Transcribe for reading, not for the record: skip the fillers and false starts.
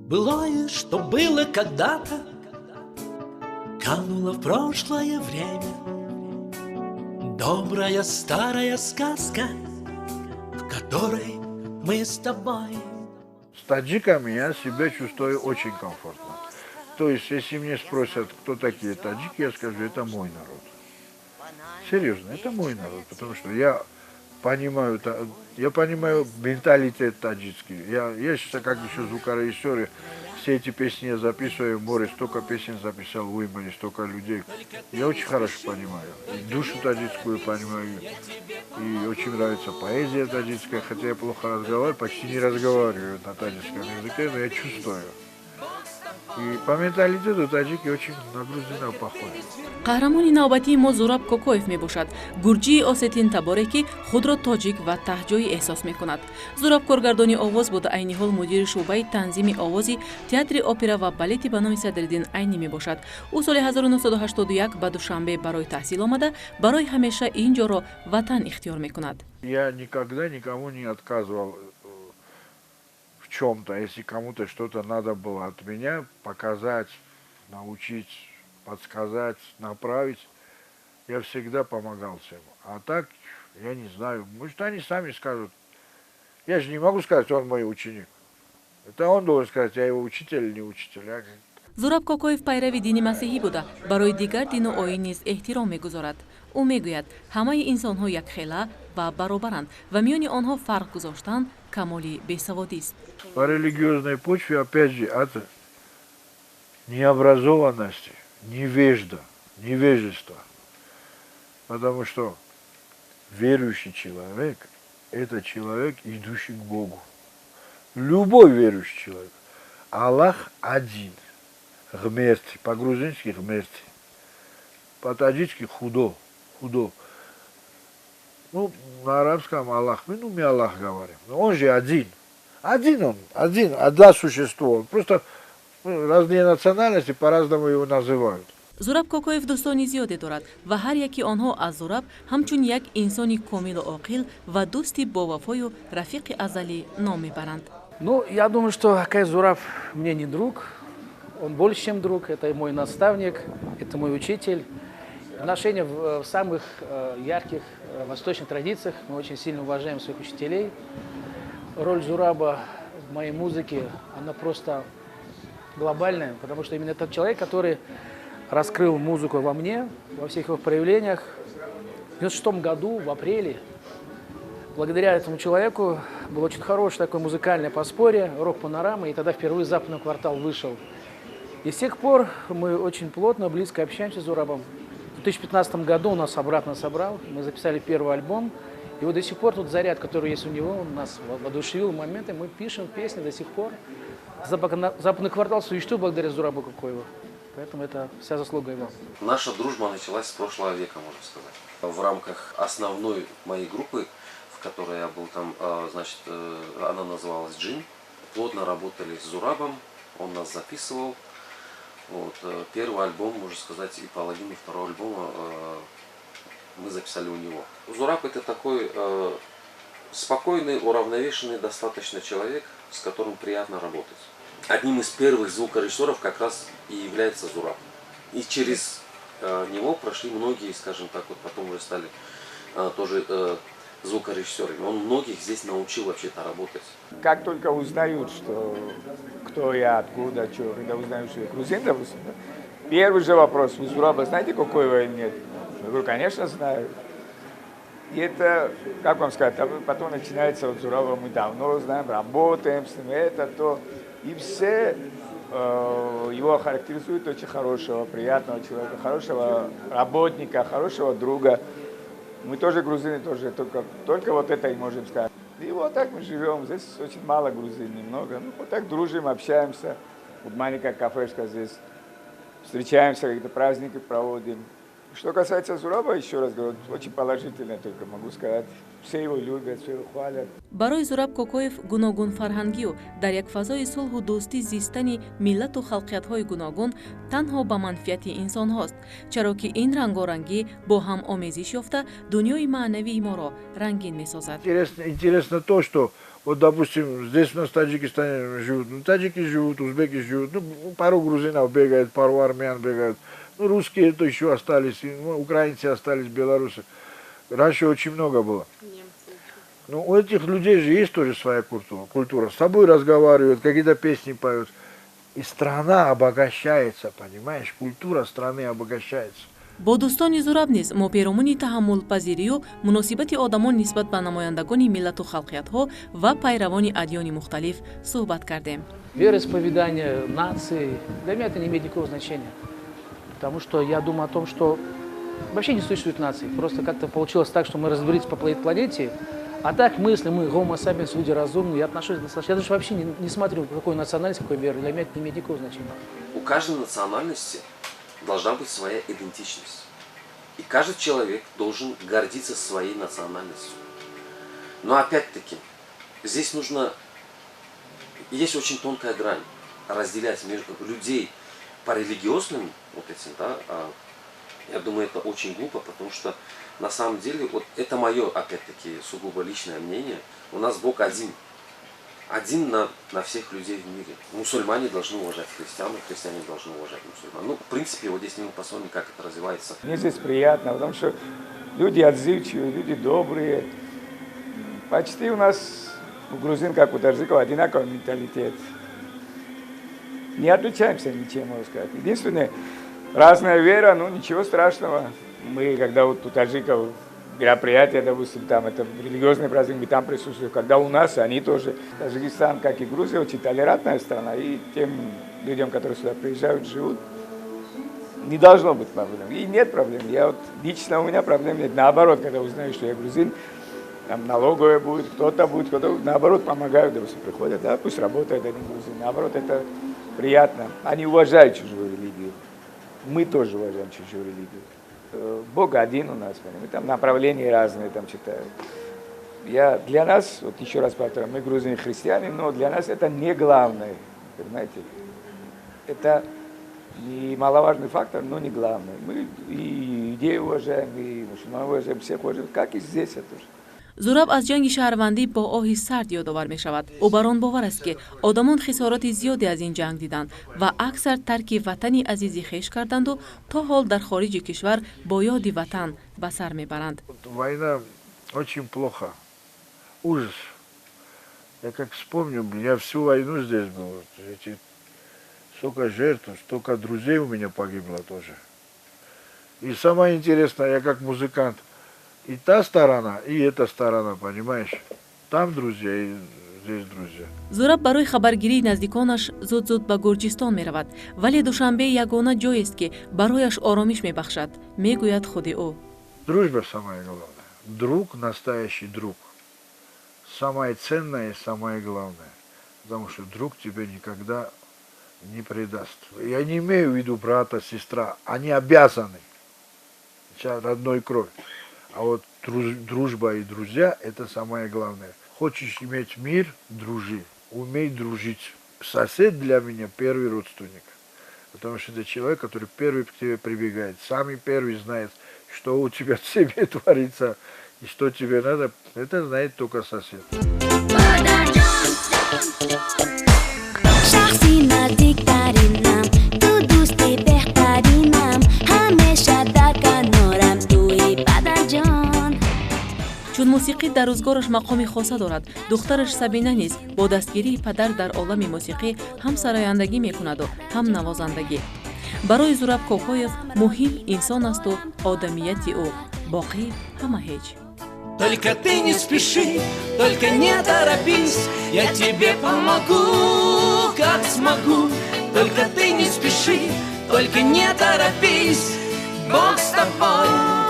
Былое, что было когда-то, кануло в прошлое время. Добрая старая сказка, в которой мы с тобой. С таджиками я себя чувствую очень комфортно. То есть, если мне спросят, кто такие таджики, я скажу, это мой народ. Серьезно, это мой народ, потому что я понимаю менталитет таджикский. Я сейчас, как еще звукорежиссер, все эти песни я записываю, море, столько песен записал в Уймане, столько людей. Я очень хорошо понимаю. И душу таджикскую понимаю. И очень нравится поэзия таджикская, хотя я плохо разговариваю, почти не разговариваю на таджикском языке, но я чувствую. И по менталитету таджики очень на грузинов похожи. қаҳрамони навбатии мо Зураб Кокоев мебошад. Гурҷии Осетин Таборе ки худро тоҷик ва таҳҷоӣ эҳсос мекунад. Зураб коргардони овоз буда айни ҳол мудири шуъбаи танзими овози театри опера ва балети ба номи Садриддин Айнӣ мебошад. Ӯ соли 1981 ба Душанбе барои таҳсил омада, барои ҳамеша ин ҷоро ватан ихтиёр мекунад. Я никогда никому не отказывал в чем-то. Если кому-то что-то надо было от меня показать, научить, подсказать, направить, я всегда помогал всем. А так, я не знаю, может, они сами скажут. Я же не могу сказать, он мой ученик. Это он должен сказать, я его учитель или не учитель. Зураб Кокоев пайрави дини масиҳӣ буда, барои дигар дину оин низ эҳтиром мегузорад. Ӯ мегӯяд, ҳамаи инсонҳо якхела ва баробаранд ва миёни онҳо фарқ гузоштан камоли бесаводист. По религиозной почве, опять же, от необразованности, невежества. Потому что верующий человек – это человек, идущий к Богу. Любой верующий человек. Аллах один. Гмерти, по-грузински гмерти. По-таджикски худо. Ну, на арабском Аллах, мы Аллах говорим. Но он же один. Одно существо. Просто разные национальности по-разному его называют. Зураб Кокоев дӯстони зиёде дорад ва ҳар яки онҳо аз Зураб ҳамчун як инсони комилу оқил ва дӯсти бовафою рафиқи азалӣ ном мебаранд. Ну, я думаю, что Акай Зураб мне не друг, он больше, чем друг, это мой наставник, это мой учитель. Отношения в самых ярких восточных традициях, мы очень сильно уважаем своих учителей. Роль Зураба в моей музыке, она просто глобальная, потому что именно этот человек, который раскрыл музыку во мне, во всех его проявлениях. В 1996 году, в апреле, благодаря этому человеку было очень хорошее такое музыкальное подспорье, рок-панорама, и тогда впервые «Западный квартал» вышел. И с тех пор мы очень плотно, близко общаемся с Зурабом. В 2015 году он нас обратно собрал, мы записали первый альбом, и вот до сих пор тот заряд, который есть у него, он нас воодушевил моменты, мы пишем песни до сих пор. «Западный квартал» существует благодаря Зурабу Кокоеву. Поэтому это вся заслуга его. Наша дружба началась с прошлого века, можно сказать. В рамках основной моей группы, в которой я был там, значит, она называлась «Джин». Плотно работали с Зурабом, он нас записывал. Вот, первый альбом, можно сказать, и половину второго альбома мы записали у него. Зураб — это такой спокойный, уравновешенный достаточно человек, с которым приятно работать. Одним из первых звукорежиссеров как раз и является Зураб. И через него прошли многие, скажем так, вот потом уже стали тоже звукорежиссерами. Он многих здесь научил вообще-то работать. Как только узнают, что кто я, откуда, что, когда узнают, что я грузин, допустим, да? Первый же вопрос: вы Зураба знаете, какой вы или нет? Я говорю, конечно, знаю. И это, как вам сказать, потом начинается вот Зураба, мы давно знаем, работаем с ним, это, то. И все его характеризуют очень хорошего, приятного человека, хорошего работника, хорошего друга. Мы тоже грузины, тоже только вот это и можем сказать. И вот так мы живем. Здесь очень мало грузин, немного. Ну, вот так дружим, общаемся. Вот маленькая кафешка здесь. Встречаемся, какие-то праздники проводим. Что касается Зураба, еще раз говорю, очень положительно только могу сказать. Все его любят, все его хвалят. барои Зураб Кокоев гуногун фарҳангию дар як фазои сулҳу дӯстӣ зистани миллату халқиятҳои гуногун танҳо ба манфиати инсонҳост, чаро ки ин рангорангӣ бо ҳамомезиш ёфта дунёи маънавии моро рангин месозад. Интересно то, что Вот, допустим, здесь у нас в Таджикистане живут, ну, таджики живут, узбеки живут, ну, пару грузинов бегают, пару армян бегают, ну, русские то еще остались, ну, украинцы остались, белорусы. Раньше очень много было. Ну, у этих людей же есть тоже своя культура. С тобой разговаривают, какие-то песни поют. И страна обогащается, понимаешь? Культура страны обогащается. бо дӯстони зураб низ мо перомуни таҳаммулпазирию муносибати одамон нисбат ба намояндагони миллату халқиятҳо ва пайравони адьёни мухталиф суҳбат кардем. Вероисповедание, нации, для меня это не имеет никакого значения. Потому что я думаю о том, что вообще не существует наций. Просто как-то получилось так, что мы разбились по планете. А так мысли, мы homo sapiens, люди разумные, я отношусь достаточно. Я даже вообще не смотрю, какой национальность, какой веры. Для меня это не имеет никакого значения. У каждой национальности должна быть своя идентичность. И каждый человек должен гордиться своей национальностью. Но опять-таки, здесь нужно... Есть очень тонкая грань. Разделять между людей по религиозным вот этим, да, я думаю, это очень глупо, потому что на самом деле, вот это мое, опять-таки, сугубо личное мнение, у нас Бог один. Один на всех людей в мире. Мусульмане должны уважать христиан, христиане должны уважать мусульман. Ну, в принципе, вот здесь мы посмотрим, как это развивается. Мне здесь приятно, потому что люди отзывчивые, люди добрые. Почти у нас у грузин, как у таджиков, одинаковый менталитет. Не отличаемся ничем, можно сказать. Единственное, разная вера, ну ничего страшного. Мы, когда вот у таджиков мероприятия, допустим, там это религиозный праздник, мы там присутствуем. Когда у нас, они тоже. Таджикистан, как и Грузия, очень толерантная страна. И тем людям, которые сюда приезжают, живут, не должно быть проблем. И нет проблем. Лично у меня проблем нет. Наоборот, когда узнаю, что я грузин, там налоговая будет, кто-то, наоборот, помогают, допустим, приходят, да, пусть работает один грузин. Наоборот, это приятно. Они уважают чужую религию. Мы тоже уважаем чужую религию. Бог один у нас, понимаете, там направления разные там читают. Для нас, вот еще раз повторяю, мы грузины христиане, но для нас это не главное, понимаете. Это немаловажный фактор, но не главный. Мы и идеи уважаем, и мусульман уважаем, всех уважаем, как и здесь это тоже. зураб аз ҷанги шаҳрвандӣ бо оҳи сард ёдовар мешавад. ӯ бар он бовар аст ки одамон хисороти зиёде аз ин ҷанг диданд ва аксар тарки ватани азизи хеш карданду то ҳол дар хориҷи кишвар бо ёди ватан ба сар мебаранд. Война очень плохо. Ужас. Я как вспомню, я всю войну здесь был. Столько жертв, столько друзей у меня погибло тоже. И самое интересное, я как музыкант, и та сторона, и эта сторона, понимаешь? Там друзья, и здесь друзья. зураб барои хабаргирии наздиконаш зуд ба гурҷистон меравад, вале душанбе ягона ҷоест ки барояш оромиш мебахшад, мегӯяд худи ӯ. Дружба самое главное. Друг, настоящий друг. Самое ценное и самое главное. Потому что друг тебя никогда не предаст. Я не имею в виду брата, сестра. Они обязаны. Родной кровь. А вот дружба и друзья – это самое главное. Хочешь иметь мир – дружи. Умей дружить. Сосед для меня первый родственник. Потому что это человек, который первый к тебе прибегает. Самый первый знает, что у тебя в себе творится и что тебе надо. Это знает только сосед. чун мусиқӣ дар рӯзгораш мақоми хоса дорад, духтараш Сабина низ бо дастгирии падар дар олами мусиқӣ ҳам сарояндагӣ мекунаду ҳам навозандагӣ. барои зураб кокоев муҳим инсон асту одамияти ӯ, боқӣ ҳама ҳеҷ. Только ты не спеши, только не торопись, я тебе помогу, как смогу. Только ты не спеши, только не торопись, Бог с тобой.